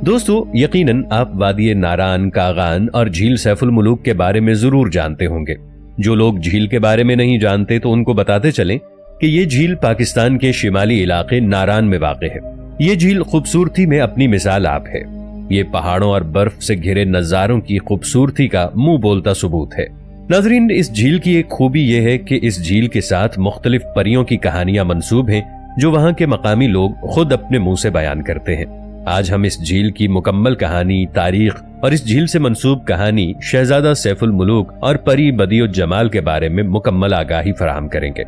دوستو یقیناً آپ وادی ناران، کاغان اور جھیل سیف الملوک کے بارے میں ضرور جانتے ہوں گے۔ جو لوگ جھیل کے بارے میں نہیں جانتے تو ان کو بتاتے چلیں کہ یہ جھیل پاکستان کے شمالی علاقے ناران میں واقع ہے۔ یہ جھیل خوبصورتی میں اپنی مثال آپ ہے۔ یہ پہاڑوں اور برف سے گھرے نظاروں کی خوبصورتی کا منہ بولتا ثبوت ہے۔ ناظرین، اس جھیل کی ایک خوبی یہ ہے کہ اس جھیل کے ساتھ مختلف پریوں کی کہانیاں منسوب ہیں جو وہاں کے مقامی لوگ خود اپنے منہ سے بیان کرتے ہیں۔ آج ہم اس جھیل کی مکمل کہانی، تاریخ اور اس جھیل سے منسوب کہانی شہزادہ سیف الملوک اور پری بدیع الجمال کے بارے میں مکمل آگاہی فراہم کریں گے۔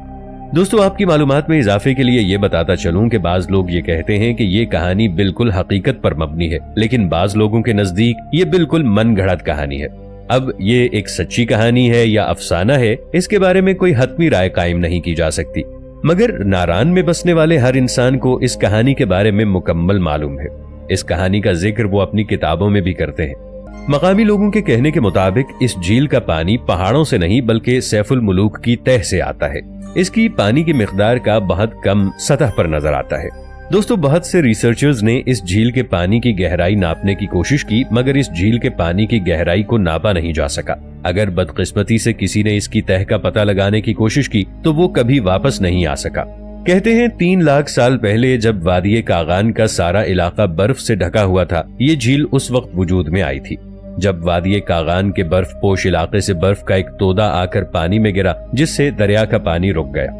دوستو، آپ کی معلومات میں اضافے کے لیے یہ بتاتا چلوں کہ بعض لوگ یہ کہتے ہیں کہ یہ کہانی بالکل حقیقت پر مبنی ہے، لیکن بعض لوگوں کے نزدیک یہ بالکل من گھڑت کہانی ہے۔ اب یہ ایک سچی کہانی ہے یا افسانہ ہے، اس کے بارے میں کوئی حتمی رائے قائم نہیں کی جا سکتی، مگر ناران میں بسنے والے ہر انسان کو اس کہانی کے بارے میں مکمل معلوم ہے۔ اس کہانی کا ذکر وہ اپنی کتابوں میں بھی کرتے ہیں۔ مقامی لوگوں کے کہنے کے مطابق اس جھیل کا پانی پہاڑوں سے نہیں بلکہ سیف الملوک کی تہ سے آتا ہے۔ اس کی پانی کی مقدار کا بہت کم سطح پر نظر آتا ہے۔ دوستو، بہت سے ریسرچرز نے اس جھیل کے پانی کی گہرائی ناپنے کی کوشش کی، مگر اس جھیل کے پانی کی گہرائی کو ناپا نہیں جا سکا۔ اگر بدقسمتی سے کسی نے اس کی تہ کا پتہ لگانے کی کوشش کی تو وہ کبھی واپس نہیں آ سکا۔ کہتے ہیں 3 لاکھ سال پہلے جب وادی کاغان کا سارا علاقہ برف سے ڈھکا ہوا تھا، یہ جھیل اس وقت وجود میں آئی تھی جب وادی کاغان کے برف پوش علاقے سے برف کا ایک تودا آ کر پانی میں گرا، جس سے دریا کا پانی رک گیا۔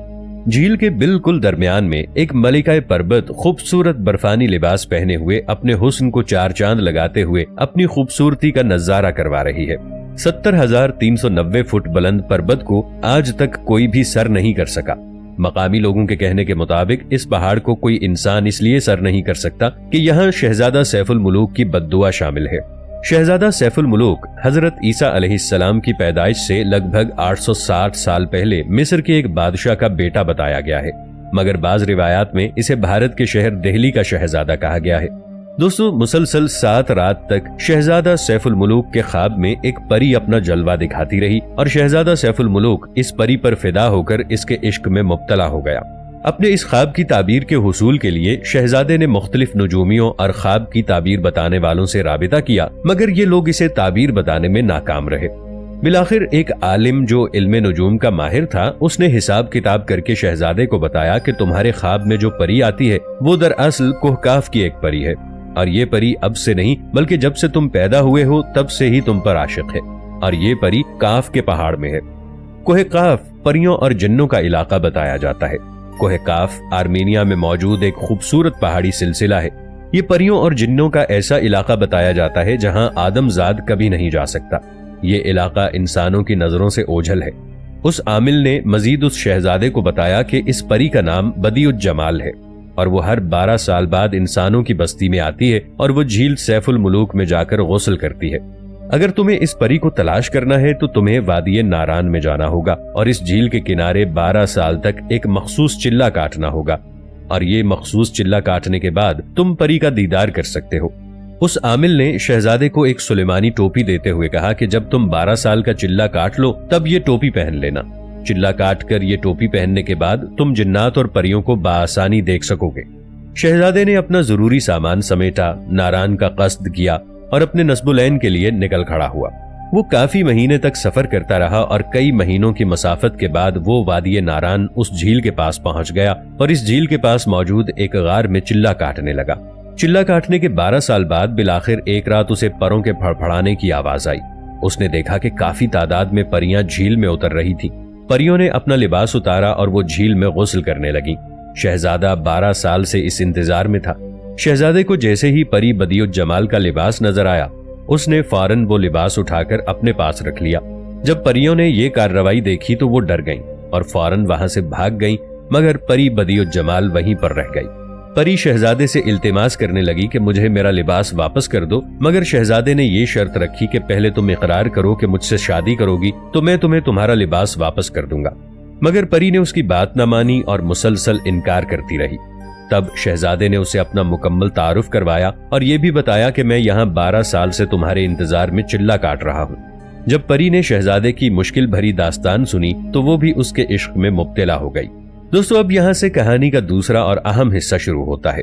جھیل کے بالکل درمیان میں ایک ملکہ پربت خوبصورت برفانی لباس پہنے ہوئے اپنے حسن کو 4 چاند لگاتے ہوئے اپنی خوبصورتی کا نظارہ کروا رہی ہے۔ 70,390 فٹ بلند پربت کو آج تک کوئی بھی سر نہیں کر سکا۔ مقامی لوگوں کے کہنے کے مطابق اس پہاڑ کو کوئی انسان اس لیے سر نہیں کر سکتا کہ یہاں شہزادہ سیف الملوک کی بد دعا شامل ہے۔ شہزادہ سیف الملوک حضرت عیسیٰ علیہ السلام کی پیدائش سے لگ بھگ 860 سال پہلے مصر کے ایک بادشاہ کا بیٹا بتایا گیا ہے، مگر بعض روایات میں اسے بھارت کے شہر دہلی کا شہزادہ کہا گیا ہے۔ دوستو، مسلسل 7 رات تک شہزادہ سیف الملوک کے خواب میں ایک پری اپنا جلوہ دکھاتی رہی اور شہزادہ سیف الملوک اس پری پر فدا ہو کر اس کے عشق میں مبتلا ہو گیا۔ اپنے اس خواب کی تعبیر کے حصول کے لیے شہزادے نے مختلف نجومیوں اور خواب کی تعبیر بتانے والوں سے رابطہ کیا، مگر یہ لوگ اسے تعبیر بتانے میں ناکام رہے۔ بالآخر ایک عالم جو علم نجوم کا ماہر تھا، اس نے حساب کتاب کر کے شہزادے کو بتایا کہ تمہارے خواب میں جو پری آتی ہے وہ دراصل کوہکاف کی ایک پری ہے، اور یہ پری اب سے نہیں بلکہ جب سے تم پیدا ہوئے ہو تب سے ہی تم پر عاشق ہے، اور یہ پری کاف کے پہاڑ میں ہے۔ کوہ کاف پریوں اور جنوں کا علاقہ بتایا جاتا ہے۔ کوہ کاف آرمینیا میں موجود ایک خوبصورت پہاڑی سلسلہ ہے۔ یہ پریوں اور جنوں کا ایسا علاقہ بتایا جاتا ہے جہاں آدم زاد کبھی نہیں جا سکتا۔ یہ علاقہ انسانوں کی نظروں سے اوجھل ہے۔ اس عامل نے مزید اس شہزادے کو بتایا کہ اس پری کا نام بدیع الجمال ہے، اور وہ ہر 12 سال بعد انسانوں کی بستی میں آتی ہے اور وہ جھیل سیف الملوک میں جا کر غسل کرتی ہے۔ اگر تمہیں اس پری کو تلاش کرنا ہے تو تمہیں وادی ناران میں جانا ہوگا اور اس جھیل کے کنارے 12 سال تک ایک مخصوص چلہ کاٹنا ہوگا، اور یہ مخصوص چلہ کاٹنے کے بعد تم پری کا دیدار کر سکتے ہو۔ اس عامل نے شہزادے کو ایک سلیمانی ٹوپی دیتے ہوئے کہا کہ جب تم 12 سال کا چلہ کاٹ لو تب یہ ٹوپی پہن لینا۔ چلہ کاٹ کر یہ ٹوپی پہننے کے بعد تم جنات اور پریوں کو بآسانی دیکھ سکو گے۔ شہزادے نے اپنا ضروری سامان سمیٹا، ناران کا قصد کیا اور اپنے نصب العین کے لیے نکل کھڑا ہوا۔ وہ کافی مہینے تک سفر کرتا رہا اور کئی مہینوں کی مسافت کے بعد وہ وادی ناران اس جھیل کے پاس پہنچ گیا اور اس جھیل کے پاس موجود ایک غار میں چلہ کاٹنے لگا۔ چلہ کاٹنے کے 12 سال بعد بالآخر ایک رات اسے پروں کے پھڑپھڑانے کی آواز آئی۔ اس نے دیکھا کہ کافی تعداد میں پریاں جھیل میں اتر رہی تھی۔ پریوں نے اپنا لباس اتارا اور وہ جھیل میں غسل کرنے لگیں۔ شہزادہ 12 سال سے اس انتظار میں تھا۔ شہزادے کو جیسے ہی پری بدیع الجمال کا لباس نظر آیا، اس نے فوراً وہ لباس اٹھا کر اپنے پاس رکھ لیا۔ جب پریوں نے یہ کارروائی دیکھی تو وہ ڈر گئیں اور فوراً وہاں سے بھاگ گئیں، مگر پری بدیع الجمال وہیں پر رہ گئی۔ پری شہزادے سے التماس کرنے لگی کہ مجھے میرا لباس واپس کر دو، مگر شہزادے نے یہ شرط رکھی کہ پہلے تم اقرار کرو کہ مجھ سے شادی کرو گی تو میں تمہیں تمہارا لباس واپس کر دوں گا۔ مگر پری نے اس کی بات نہ مانی اور مسلسل انکار کرتی رہی۔ تب شہزادے نے اسے اپنا مکمل تعارف کروایا اور یہ بھی بتایا کہ میں یہاں 12 سال سے تمہارے انتظار میں چلہ کاٹ رہا ہوں۔ جب پری نے شہزادے کی مشکل بھری داستان سنی تو وہ بھی اس کے عشق میں مبتلا ہو گئی۔ دوستو، اب یہاں سے کہانی کا دوسرا اور اہم حصہ شروع ہوتا ہے۔